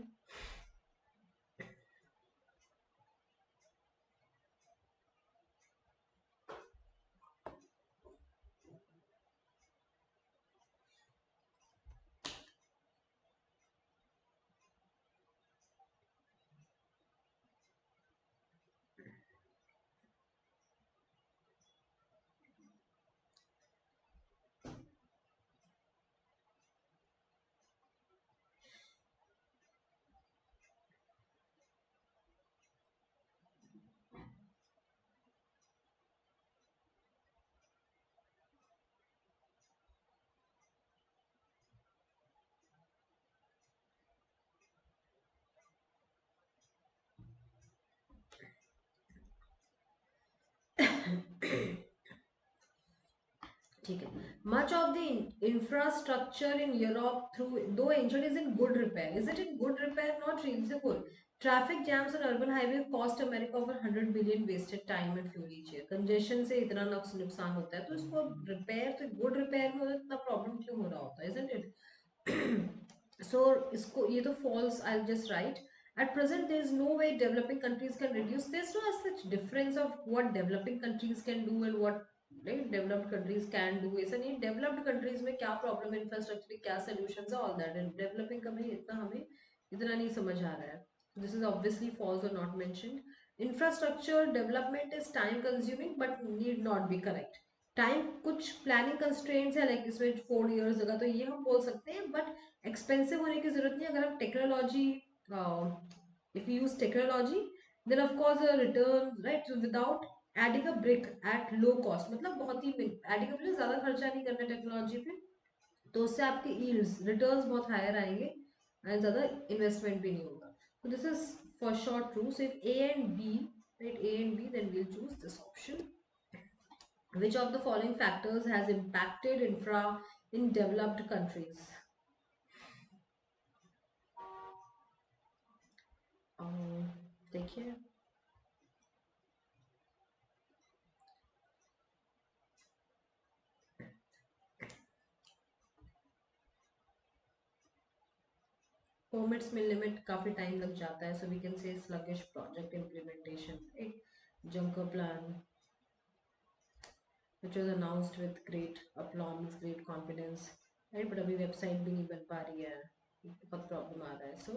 ठीक है. Much of the infrastructure in Europe through though ancient is in good repair. Is it in good repair? Not really. Good. Traffic jams on urban highway cost America over 100 billion wasted time and fuel each year. Congestion से इतना नुकसान होता है तो इसको repair तो good repair में इतना प्रॉब्लम क्यों हो रहा होता है, isn't it? So इसको ये तो false. I'll just write. At present, there is no way developing countries can reduce. There's no such difference of what developing countries can do and what developed countries can do. ऐसा नहीं developed countries में क्या problem है, infrastructure क्या solutions है, all that. And developing का भी इतना हमें इतना नहीं समझ आ रहा है. दिस इज ऑब्वियसली फॉल्स और not mentioned. Infrastructure development is time consuming but need not be correct. Time कुछ प्लानिंग कंस्ट्रेंट्स है, लाइक इसमें 4 years लगा तो ये हम बोल सकते हैं, बट एक्सपेंसिव होने की जरूरत नहीं. अगर हम technology, if you use technology, then of course return, right. Without adding a brick at low cost, मतलब बहुत ही एडिंग मतलब ज्यादा खर्चा नहीं करना टेक्नोलॉजी पे, तो उससे आपके यील्ड्स रिटर्न्स बहुत हायर आएंगे एंड ज्यादा इन्वेस्टमेंट भी नहीं होगा. तो this is for sure true. So if A and B, right, A and B, then we'll choose this option. Which of the following factors has impacted infra in developed countries? देखिए. Permits में limit काफी time लग जाता है, so we can say sluggish project implementation. एक Juncker plan which was announced with great aplomb, with great confidence, right? But अभी website भी नहीं बन पा रही है, बहुत प्रॉब्लम आ रहा है. So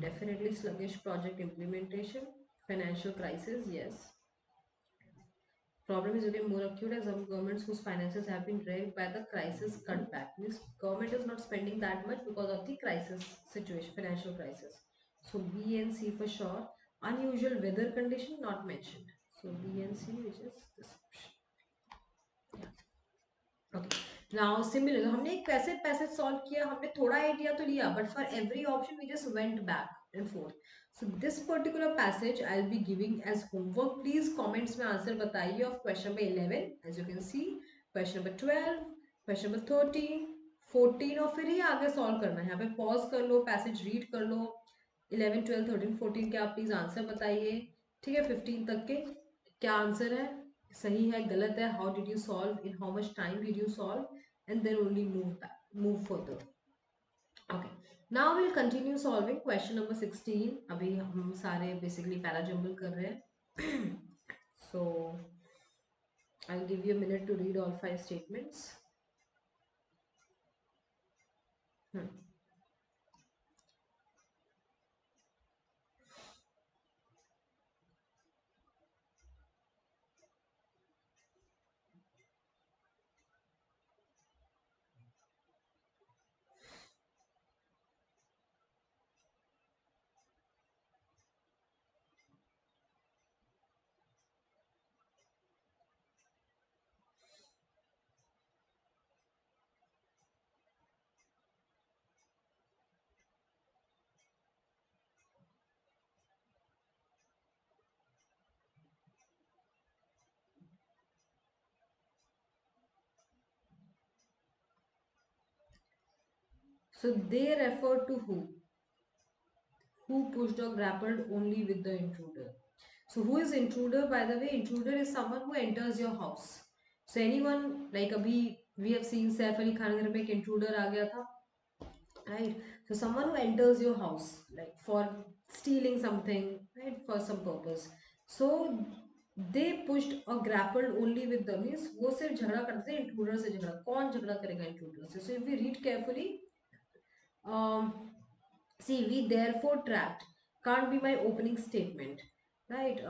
definitely sluggish project implementation. Financial crisis, yes. Problem is getting more acute as some governments whose finances have been dragged by the crisis cutback. Means government is not spending that much because of the crisis situation, financial crisis. So B and C for sure. Unusual weather condition not mentioned. So B and C, which is this option. Okay. Now similar, हमने एक पैसे solve किया, हमने थोड़ा idea तो लिया, but for every option we just went back and forth. So this particular passage I'll be giving as homework. Please comments में answer बताइए of question number 11. As you can see, question number 12, question number 13, 14 और फिर ही आगे solve करना है. यहाँ पे pause कर लो, passage read कर लो. 11, 12, 13, 14 के आप please answer बताइए. ठीक है, 15 तक के क्या आंसर है, सही है, गलत है, how did you solve, in how much time did you solve, and then only move further. Okay, now will continue solving question number 16. अभी हम सारे बेसिकली पैराजंबल कर रहे हैं. So I will give you a minute to read all 5 statements. So they refer to who pushed or grappled only with the intruder. So who is intruder? By the way, intruder is someone who enters your house. So anyone like अभी we have seen Saif Ali Khan घर में एक intruder आ गया था, right? So someone who enters your house like for stealing something, right, for some purpose. So they pushed or grappled only with the means वो सिर्फ झगड़ा करते थे intruder से. झगड़ा कौन झगड़ा करेगा intruder से? So if we read carefully, um, see, we therefore trapped can't be my opening statement, right?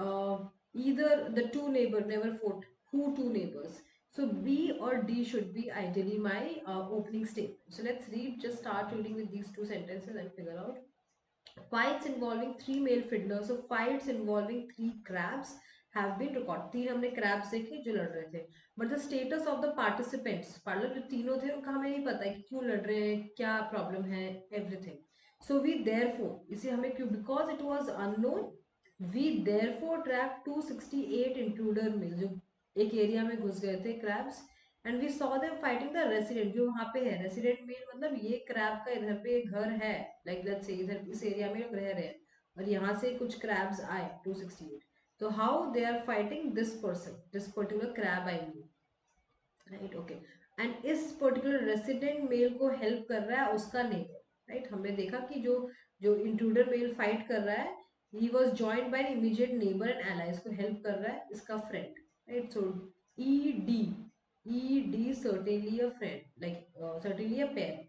Either the two neighbor never fought. Who two neighbors? So B or D should be ideally my opening statement. So let's read. Just start reading with these two sentences and figure out. Fights involving three male fiddlers. So fights involving three crabs have been recorded. तीन हमने crabs देखे जो लड़ रहे थे. But the status of the participants, मतलब जो तीनों थे उनका हमें नहीं पता है कि क्यों लड़ रहे हैं, क्या problem है, everything. So we therefore, इसे हमें क्यों, because it was unknown, we therefore tracked 268 intruder males जो एक एरिया में घुस गए थे crabs, and we saw them fighting the resident जो वहां पे है. रेसिडेंट मीन मतलब ये क्रैब का इधर पे घर है, लाइक लेट्स से इधर इस एरिया में लोग रह रहे हैं और यहाँ से कुछ क्रैब्स आए 268. तो how they are fighting this person, this particular crab I mean, right, okay. And इस पर्टिकुलर रेसिडेंट मेल को हेल्प कर रहा है उसका नेबर, राइट. हमने देखा कि जो जो इंट्रूडर मेल फाइट कर रहा है, he was joined bye an immediate neighbour and ally, इसको हेल्प कर रहा है इसका friend, right. So E D, E D certainly a friend, like certainly a pair.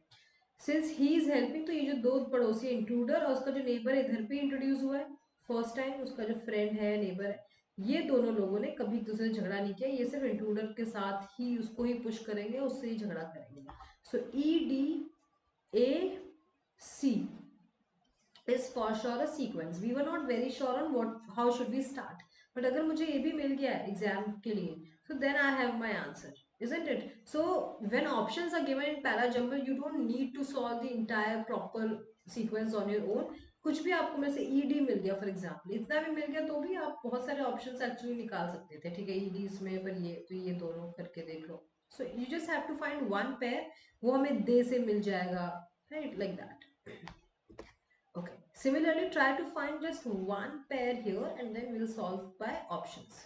Since he is helping, तो ये जो दो पड़ोसी इंट्रूडर और उसका जो नेबर है इधर पे इंट्रोड्यूस हुआ है फर्स्ट टाइम, उसका जो फ्रेंड है नेबर है, ये दोनों लोगों ने कभी दूसरे से झगड़ा नहीं किया. ये सिर्फ इंट्रूडर के साथ ही उसको ही पुश करेंगे, उससे ही झगड़ा करेंगे. So E D A C is for sure a sequence. We were not very sure on what how should we start. But अगर मुझे ये भी मिल गया एग्जाम के लिए, so then I have my answer, isn't it? So when options are given in para jumble, you don't need to solve the entire proper sequence on your own. कुछ भी आपको में से ईडी मिल गया फॉर एग्जाम्पल, इतना भी मिल गया तो भी आप बहुत सारे ऑप्शंस एक्चुअली निकाल सकते थे. ठीक है, ईडी इसमें पर ये तो ये दोनों करके देख लो. So you just have to find one pair, वो हमें दे से मिल जाएगा, right, like that. Okay. Similarly, try to find just one pair here and then we'll solve by options.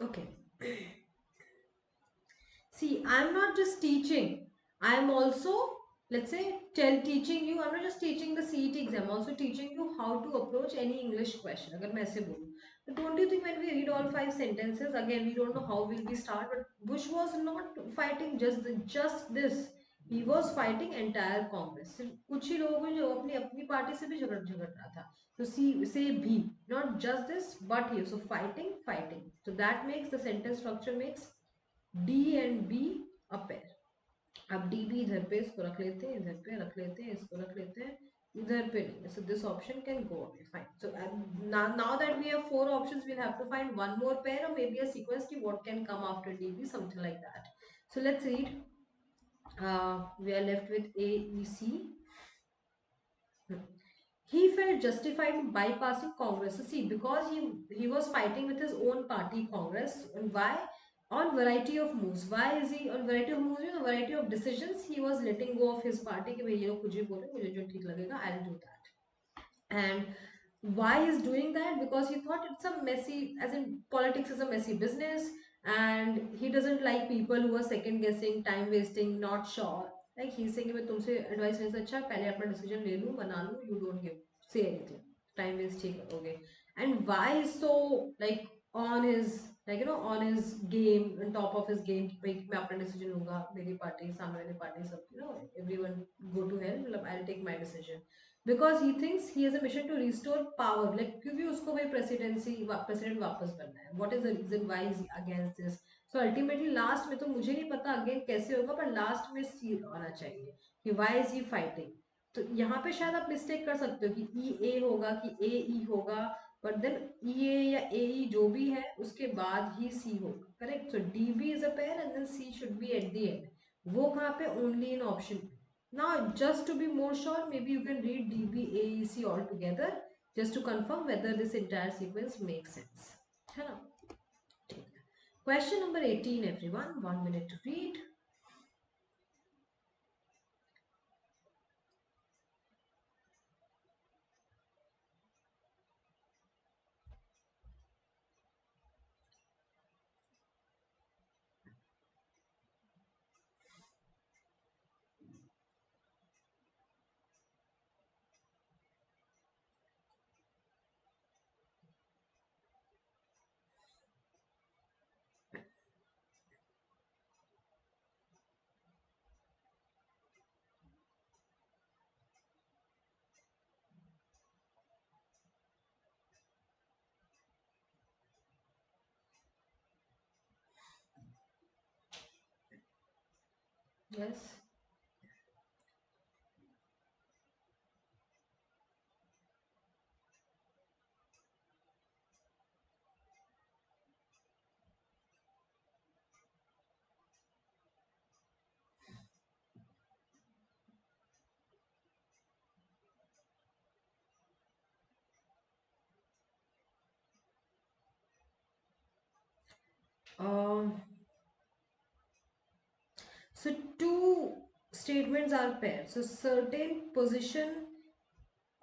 Okay. See, I'm not just teaching. I'm also, let's say, teaching you. I'm not just teaching the CET exam. I'm also teaching you how to approach any English question. अगर मैं ऐसे बोलूँ, but don't you think when we read all five sentences, again, we don't know how will we start. But Bush was not fighting just this. He was fighting entire Congress. सिर्फ कुछ ही लोग हैं जो अपनी अपनी पार्टी से भी झगड़ रहा था. So see, say B, not just this, but here. So fighting. So that makes the sentence structure makes D and B a pair. अब डी भी इधर पे इसको रख लेते हैं, इधर पे रख लेते हैं, इसको रख लेते हैं, इधर पे नहीं. So this option can go away. Fine. So now that we have four options, we'll have to find one more pair or maybe a sequence ki what can come after DB, something like that. So let's read. We are left with A, E, C. He felt justified in bypassing Congress. So see, because he was fighting with his own party, Congress, and why? On variety of moves. Why is he on variety of moves? You know, variety of decisions. He was letting go of his party. कि भाई ये लोग कुछ भी बोले, मुझे जो ठीक लगेगा, I'll do that. And why is doing that? Because he thought it's a messy, as in politics is a messy business, and he doesn't like people who are second guessing, time wasting, not sure. Like he's saying, मैं तुमसे advice लेने से अच्छा पहले अपना decision ले लूँ, बना लूँ. You don't give say anything. Time waste ही करोगे. And why is so like on his, like you know, on his game, on top of his game कि भाई मैं अपना decision लूँगा, मेरी पार्टी सामने वाली पार्टी सब, you know, everyone go to hell, मतलब I'll take my decision. Because he thinks he has a mission to restore power, like क्योंकि उसको भाई प्रेसिडेंट वापस बनना है. What is the reason why is he against this? So ultimately last में तो मुझे नहीं पता अगेन कैसे होगा, पर लास्ट में सी आना चाहिए कि वाई इज ही फाइटिंग। तो यहाँ पे शायद आप मिस्टेक कर सकते हो कि ई ए होगा कि ए ई होगा, बट देन ई ए या ए ई जो भी है उसके बाद ही सी होगा, correct. So D B is a pair and then C should be at the end, वो कहाँ पे, only in option. Now just to be more sure, maybe you can read D B A E C all together just to confirm whether this entire sequence makes sense, है ना। Question number 18, everyone. 1 minute to read. Yes. Um, so two statements are paired. So certain position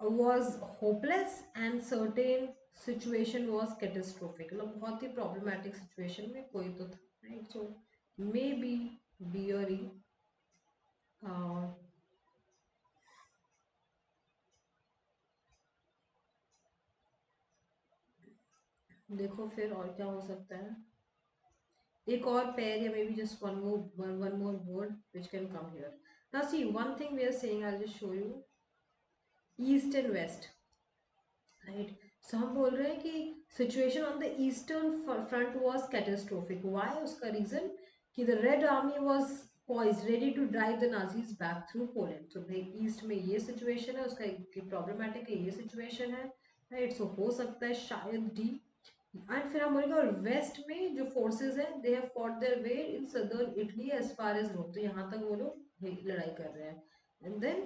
was hopeless and certain situation was catastrophic. मतलब बहुत ही problematic situation में कोई तो था, right? So maybe B or E. Uh, देखो फिर और क्या हो सकता है, एक और pair या maybe just one more word which can come here. Now see, one thing we are saying, I'll just show you, east and west, right? So हम बोल रहे हैं कि situation on the eastern front was catastrophic. Why? उसका reason कि the Red Army was poised, ready to drive the Nazis back through Poland. So भाई east में ये situation है, उसका एक problematic है, ये situation है, right? So हो सकता है शायद D। एंड फिर हम बोलेंगे और वेस्ट में जो फोर्सेस हैं they have fought their way in southern Italy as far as Rome, तो यहाँ तक वो लोग लड़ाई कर रहे हैं। And then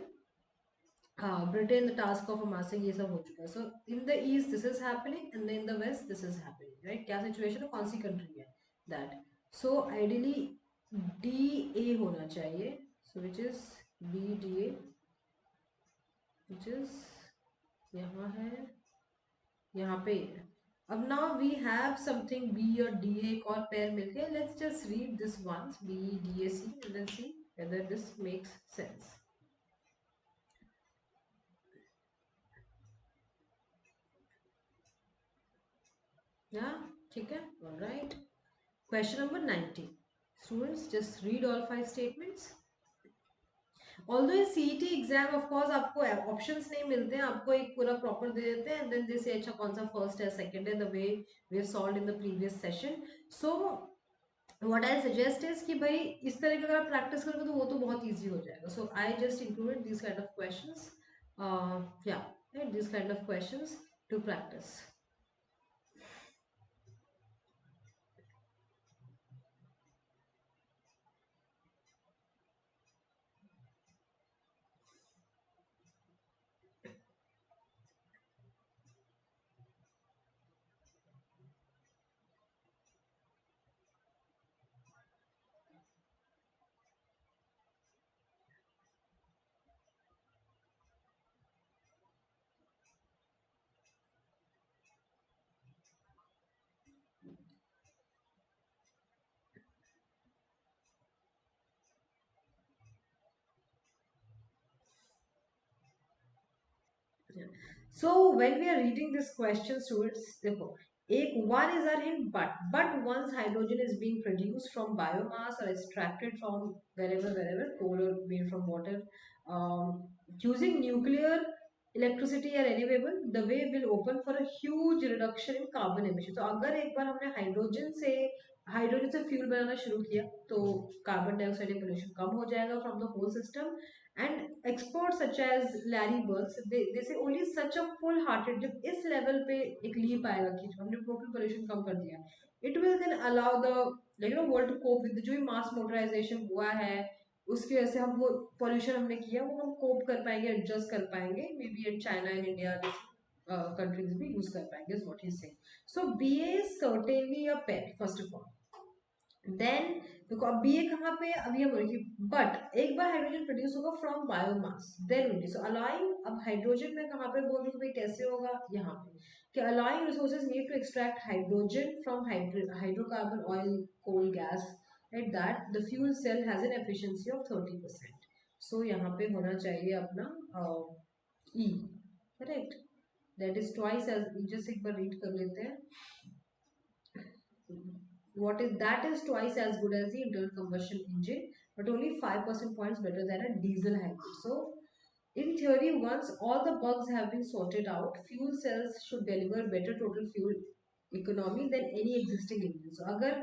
Britain the task of amassing, ये सब हो चुका है। So in the east this is happening and in the west this is happening, right. क्या सिचुएशन है, कौन सी कंट्री है that. So ideally D A होना चाहिए, so which is B D A, which is यहाँ है, यहाँ पे है। अब now we have something B और डी एक और पेयर मिलके, let's just read this once B D A C and then see whether this makes sense. या ठीक है, alright. Question number 90, students just read all 5 statements. Although in CET exam of course आपको options नहीं मिलते हैं, आपको एक पूरा प्रॉपर दे देते हैं एंड देन दे से अच्छा कौन सा फर्स्ट है सेकंड है, the way we have solved in the previous session. So what I suggest is कि भाई इस तरह की अगर आप प्रैक्टिस करोगे तो वो तो बहुत इजी हो जाएगा। So I just included this kind of questions, या this kind of questions to practice. So when we are reading this question students, देखो एक one is our hint, but once hydrogen is being produced from biomass और extracted from wherever coal or made from water, using nuclear electricity are renewable, the way will open for a huge reduction in carbon emission। तो अगर एक बार हमने hydrogen से hydrogen से fuel बनाना शुरू किया तो कार्बन डाइऑक्साइड पोल्यूशन कम हो जाएगा from the whole system. And expert such as Larry Burgs they say only such a full hearted, जब इस लेवल पे एक लीप आएगा कि हमने टोटल पोल्यूशन कम कर दिया, it will then allow the world to cope with जो भी मास मोटराइजेशन हुआ है, उसकी वजह से हम वो पोल्यूशन हमने किया वो हम कोप कर पाएंगे, एडजस्ट कर पाएंगे, maybe in China and India countries भी यूज कर पाएंगे, is what he saying. So BA is certainly a pet first of all. Then देखो अब बी ए कहाँ पे अभी हम बोलेंगे, बट एक बार हाइड्रोजन प्रोड्यूस होगा from biomass then only. So allowing, अब हाइड्रोजन में कहाँ पे बोल रही हूँ भाई कैसे होगा यहाँ पे, कि allowing resources need to extract hydrogen from hydrocarbon oil coal gas at that the fuel cell has an efficiency of 30%. So यहाँ पे होना चाहिए अपना E, correct, that is twice as, just एक बार रीड कर लेते हैं. What is that is twice as good as the internal combustion engine, but only 5% points better than a diesel hybrid. So, in theory, once all the bugs have been sorted out, fuel cells should deliver better total fuel economy than any existing engine. So, अगर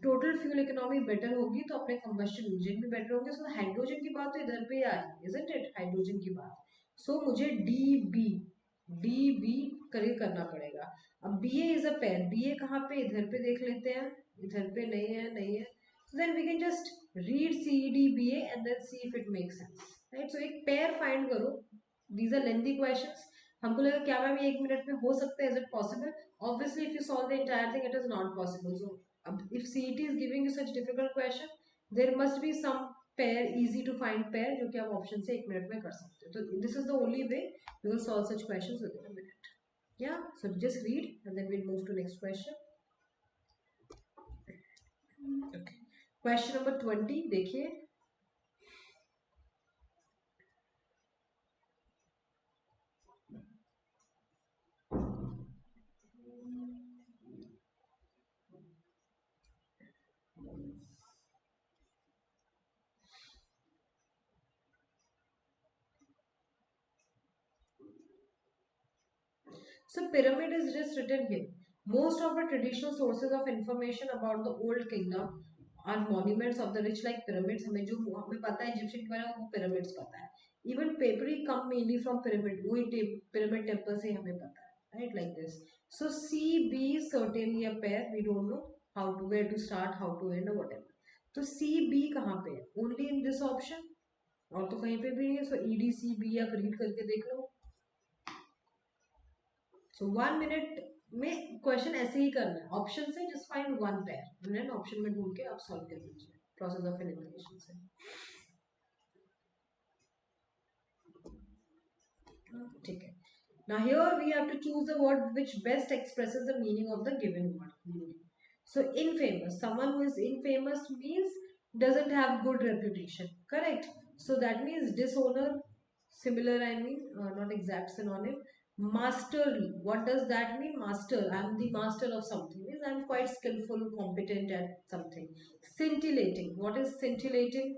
total fuel economy better होगी तो अपने combustion engine भी better होंगे. So hydrogen की बात तो इधर पे आ रही है, इजंट इट, हाइड्रोजन की बात. सो मुझे डी बी करके करना पड़ेगा. अब B A is a pair, B A कहाँ पे, इधर पे देख लेते हैं, इधर पे नहीं है, नहीं है. So then we can just read C D B A and then C if it make sense, right. So एक पेयर फाइंड करो. These are lengthy questions. हमको लगा क्या मैम ये 1 मिनट में हो सकता है, is it possible? Obviously if you solve the entire thing it is not possible. So if CET is giving you such difficult question, there must be some pair, easy to find pair जो कि आप option से 1 minute में कर सकते हो. तो this is the only way you will solve such questions within a minute. Yeah, so just read and then we'll move to next question. Okay, question number 20 देखिए. So pyramid is just written here. Most of the traditional sources of information about the old kingdom are monuments of the rich like pyramids. हमें जो हमें पता है Egyptian के बारे में वो pyramids पता है. Even papyri come mainly from pyramid. वही pyramid temple से हमें पता है, right, like this. So C B is certainly a pair. We don't know how to, where to start, how to end or whatever. तो C B कहाँ पे है? Only in this option. और तो कहीं पे भी नहीं है. So E D C B आप read करके देख लो. सो 1 मिनट में क्वेश्चन ऐसे ही करना है, ऑप्शन से just find one pair and option में ढूंढ के आप सॉल्व कर लीजिए प्रोसेस ऑफ एलिमिनेशन से. ठीक है. Now here we have to choose the word which best expresses the meaning of the given word. So infamous, someone who is infamous means doesn't have good reputation, correct? So that means dishonor, similar I mean, not exact synonym. Masterly, what does that mean? Master, I'm the master of something, means I'm quite skillful, competent at something. Scintillating, what is scintillating?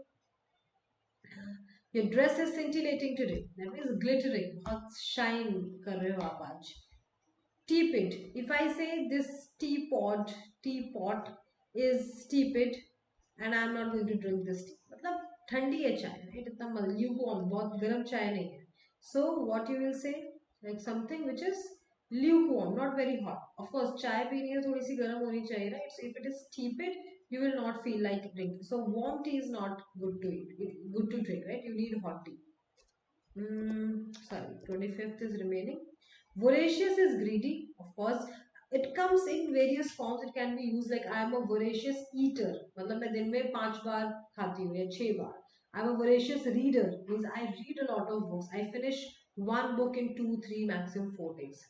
Your dress is scintillating today, that means glittering, बहुत shine कर रहे हो आप आज. Tepid, if I say this teapot is tepid and I'm not going to drink this tea, मतलब ठंडी है चाय, right? इतना lukewarm, बहुत गर्म चाय नहीं है. So what you will say, like something which is lukewarm, not very hot. Of course चाय पीनी है थोड़ी सी गर्म होनी चाहिए, right? So if it is tepid, you will not feel like drinking. So warm tea is not good to eat, good to drink, right? You need hot tea. Sorry, 25th is remaining. Voracious is greedy, of course. It comes in various forms. It can be used like I am a voracious eater. मतलब मैं दिन में 5 बार खाती हूँ या 6 बार. I am a voracious reader, means I read a lot of books. I finish one book in 2, 3, maximum 4 days.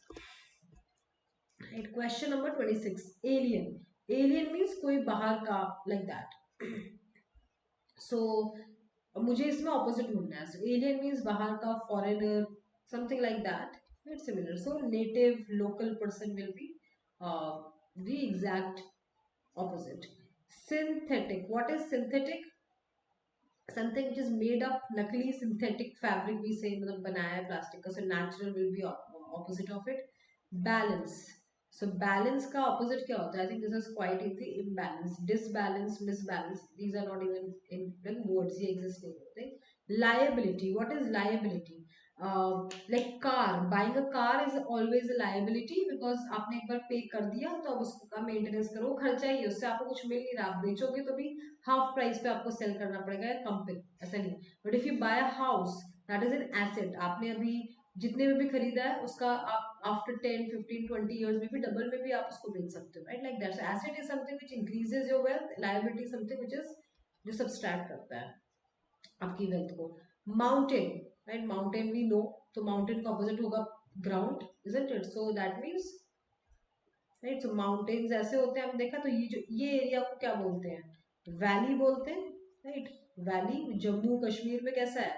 Right. Question number 26. Alien. Alien means कोई बाहर का, like that. So मुझे इसमें ऑपोजिट ढूंढना है. So alien means बाहर का, foreigner, something like that. It's similar. So native, local person will be the exact opposite. Synthetic. What is synthetic? Something which is made up, नकली, synthetic fabric भी से मतलब बनाया है प्लास्टिक का. So natural will be opposite of it. Balance. So balance का opposite क्या होता है? I think this is quite easy, imbalance, disbalance, misbalance, these are not even in words, ये एग्जिस्ट नहीं होते। Liability, what is liability? Like car, buying a car is always a liability, because आपने एक बार पे कर दिया तो अब उसका मेंटेनेंस करो, खर्चा ही है, उससे आपको कुछ मिल नहीं रहा, आप बेचोगे तो भी हाफ प्राइस पे आपको सेल करना पड़ेगा कम पे, ऐसा नहीं। But if you buy a house, that is an asset, आपने अभी जितने में भी खरीदा है उसका आप आफ्टर 10 15 20 years में भी डबल में भी आप उसको बेच सकते हो, right? Like that's asset is something which increases your wealth, liability something which is जो सब्सट्रैक्ट करता है आपकी वेल्थ को। Mountain, right? Mountain we know, तो माउंटेन का ऑपोजिट होगा ground, isn't it? So that means, right, so mountains ऐसे होते हैं, हमने देखा, तो ये जो ये एरिया को क्या बोलते हैं? वैली बोलते हैं, राइट? वैली जम्मू कश्मीर में कैसा है,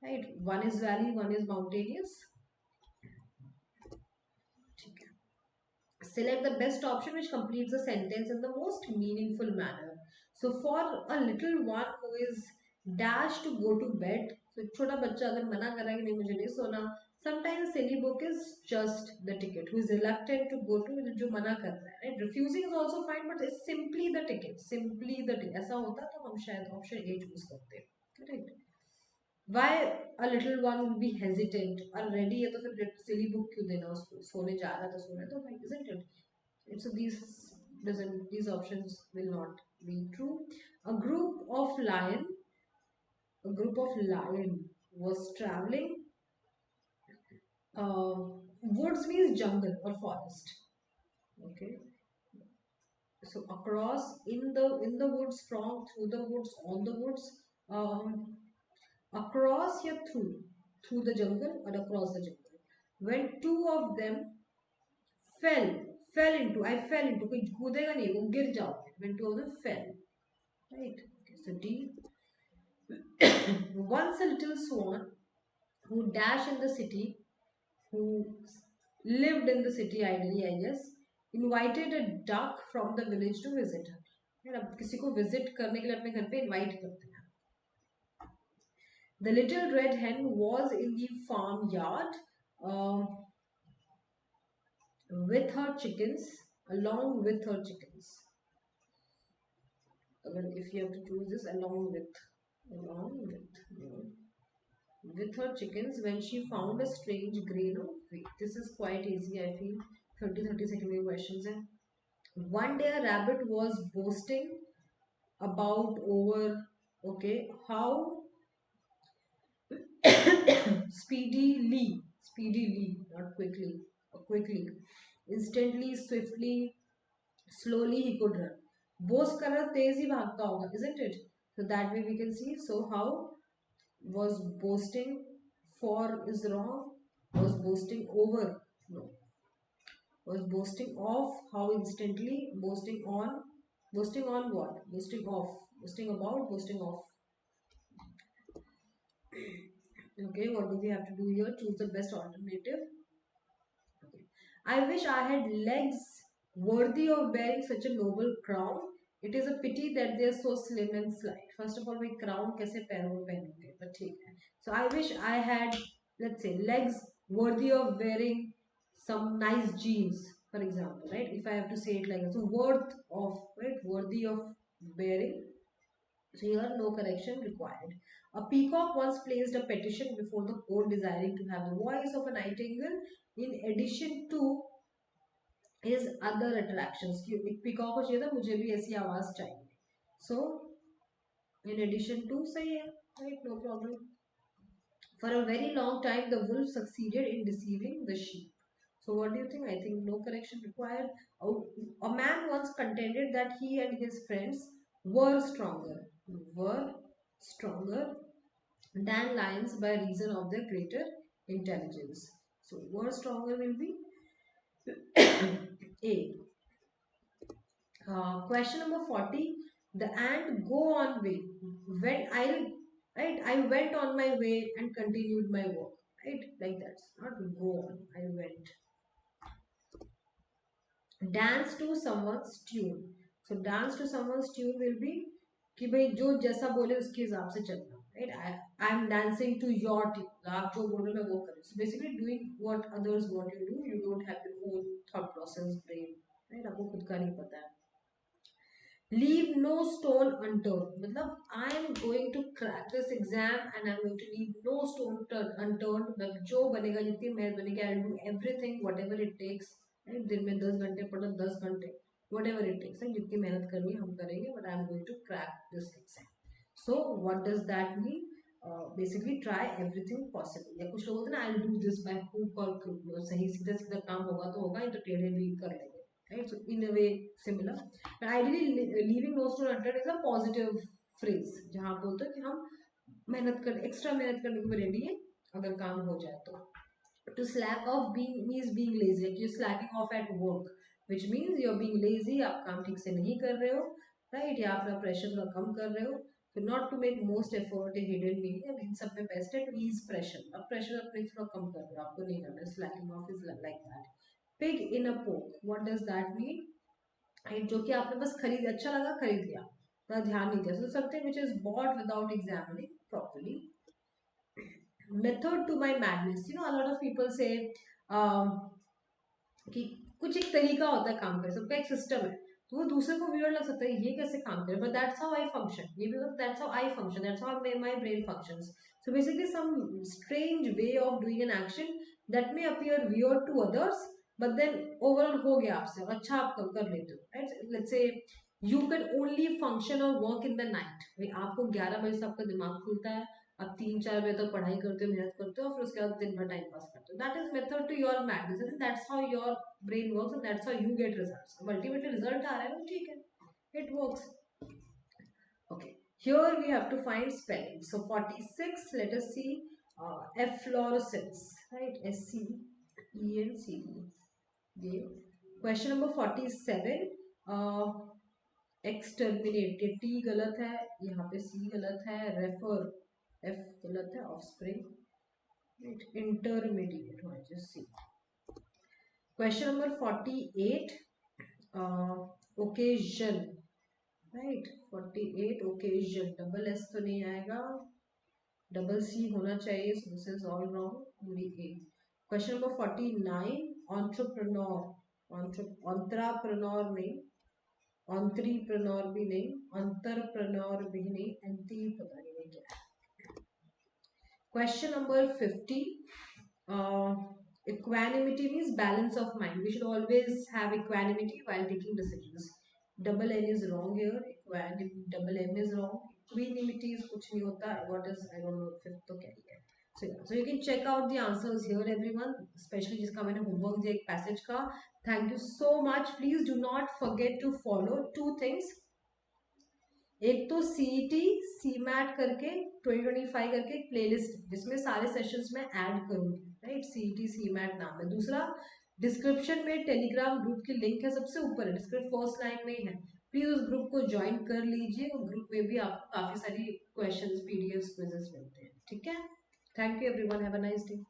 right? One is valley, one is mountainous, ठीक है। Select the best option which completes the sentence in the most meaningful manner. So for a little one who is dashed to go to bed, so छोटा बच्चा अगर मना कर रहा है कि नहीं मुझे नहीं सोना, sometimes silly book is just the ticket. Who is reluctant to go to, जो मना कर रहा है, right? Refusing is also fine, but it's simply the ticket, simply the ticket. ऐसा होता तो हम शायद ऑप्शन ए चूज करते, correct? Why a little one will be hesitant? Already है तो फिर silly book क्यों देना उसको? सोने जा रहा था, सोने तो भाई, isn't it? So these options will not be true. A group of lion, a group of lion was traveling. Woods means jungle or forest. Okay. So across, in the woods, from, through the woods, on the woods, um, across या through the jungle or across the jungle. When two of them fell, fell into, I fell into, कोई कूदेगा नहीं, वो गिर जाओगे, when two of them fell, right? Okay, so D. Once a little swan who dashed in the city, who lived in the city ideally, I guess, invited a duck from the village to visit her. यार अब किसी को visit करने के लिए अपने घर पे इनवाइट करते हैं। The little red hen was in the farmyard with her chickens, along with her chickens. If you have to choose this, along with her chickens, when she found a strange grain of wheat. This is quite easy, I feel. 30 questions. One day a rabbit was boasting about over, okay, how speedily, not quickly, quickly, instantly, swiftly, slowly he could run. Boast कर रहा तेज ही भागता होगा, isn't it? So that way we can see. So how was boasting for is wrong, was boasting over, no, was boasting of, how instantly, boasting on what, boasting off, boasting about, boasting off. Okay, what do we have to do here? Choose the best alternative. Okay. I wish I had legs worthy of bearing such a noble crown. It is a pity that they are so slim and slight. First of all, we crown कैसे पैरों में पहनोगे? But ठीक है. So I wish I had, let's say, legs worthy of wearing some nice jeans, for example, right? If I have to say it like that, so worth of, right? Worthy of bearing. So here, no correction required. A peacock once placed a petition before the court desiring to have the voice of a nightingale in addition to his other attractions. कि एक peacock को चाहिए था, मुझे भी ऐसी आवाज चाहिए. So in addition to, सही है, right? No problem. For a very long time, the wolf succeeded in deceiving the sheep. So what do you think? I think no correction required. A man once contended that he and his friends were stronger, were stronger than lions by reason of their greater intelligence. So were stronger will be A. Question number 40. The ant go on way. When I, right, I went on my way and continued my work. Right, like that. Not go on. I went. Dance to someone's tune. So dance to someone's tune will be कि भाई जो जैसा बोले उसके हिसाब से चलना. Right. I am dancing to your tune, आप जो बोल रहे हो मैं वो कर रही हूँ. So basically doing what others want you do, you don't have your own thought process brain, right. आपको खुद का नहीं पता है. लीव नो स्टोन अनटर्न, मतलब I am going to crack this exam and I am going to leave no stone unturned, मतलब जो बनेगा, जितनी मेहनत बनेगी, I will do everything whatever it takes. दिन में 10 घंटे पढ़ो, 10 घंटे, वट एवर इट टेक्स, जितनी मेहनत करनी है हम करेंगे, but I am going to crack this exam. So what does that mean? Basically try everything possible. या कुछ लोग होते हैं ना, I do this by hook और क्रूक, सही सीधा सीधा काम होगा तो होगा, तो टेढ़े भी कर लेंगे, right? So in a way similar, but ideally leaving no stone unturned is a positive phrase, जहाँ आप बोलते हो कि हम मेहनत कर, एक्स्ट्रा मेहनत करने को रेडी है अगर काम हो जाए तो. To slack off being means being lazy, like you're slacking off at work, which means you're being lazy, आप काम ठीक से नहीं कर रहे हो, right? या अपना प्रेशर थोड़ा कम कर रहे हो. So not to make most effort a hidden meaning, अब इन सब में बेस्ट है to ease pressure. अब प्रेशर अपने थोड़ा कम कर रहे हो, आपको नहीं करना. slacking off is like that. Pig in a poke, what does that mean? right? जो कि आपने बस खरीद, अच्छा लगा खरीद लिया, थोड़ा ध्यान नहीं दिया. So something which is bought without examining properly. Method to my madness, you know, a lot of people say um, कि कुछ एक तरीका होता है काम करने, सबका एक सिस्टम है, तो वो दूसरे को वियर्ड लग सकता है ये कैसे काम करे, but that's how I function. ये भी that's how I function, that's how my brain functions. So basically some strange way of doing an action that may appear weird to others, but then overall हो गया आपसे, अच्छा आप कर लेते हो, right. Let's say you can only function और work in the night, भाई आपको 11 बजे से आपका दिमाग खुलता है, आप 3-4 बजे तक पढ़ाई करते हो, मेहनत करते हो, फिर उसके बाद दिन भर टाइम पास करते हो. That is method to your madness, and that's how your brain works, and that's how you get results. अब ultimately result आ रहा है, ठीक है, it works. Okay, here we have to find spelling. So 46, let us see, efflorescence, right? SCENCE. Question number 47, exterminate, ये T गलत है, यहाँ पे C गलत है, refer, F गलत है, offspring, right? Intermediate, just C. Question number 48, occasion, right? 48 occasion, double S तो नहीं आएगा, डबल सी होना चाहिए, so this is all wrong, पूरी A. Question number 49, entrepreneur, entrepreneur नहीं, entrepreneur भी नहीं, entrepreneur भी नहीं, एंटी पता नहीं क्या है. Question number 50, equanimity means balance of mind. We should always have equanimity while taking decisions. Double N is wrong here. Double M is wrong. Equanimity is कुछ नहीं होता. What is, I don't know, fifth तो क्या ही है. So, yeah, so you can check out the answers here, everyone. Especially जिसका मैंने homework दिया एक passage का. Thank you so much. Please do not forget to follow 2 things. एक तो CET CMAT करके 2025 करके एक प्लेलिस्ट, जिसमें सारे सेशंस में ऐड करूंगी, राइट. CET CMAT नाम है. दूसरा, डिस्क्रिप्शन में टेलीग्राम ग्रुप की लिंक है, सबसे ऊपर है, डिस्क्रिप्शन फर्स्ट लाइन में ही है. प्लीज उस ग्रुप को ज्वाइन कर लीजिए, उस ग्रुप में भी आपको काफी सारी क्वेश्चंस, PDFs, क्विजेस मिलते हैं, ठीक है. Thank you everyone, have a nice day.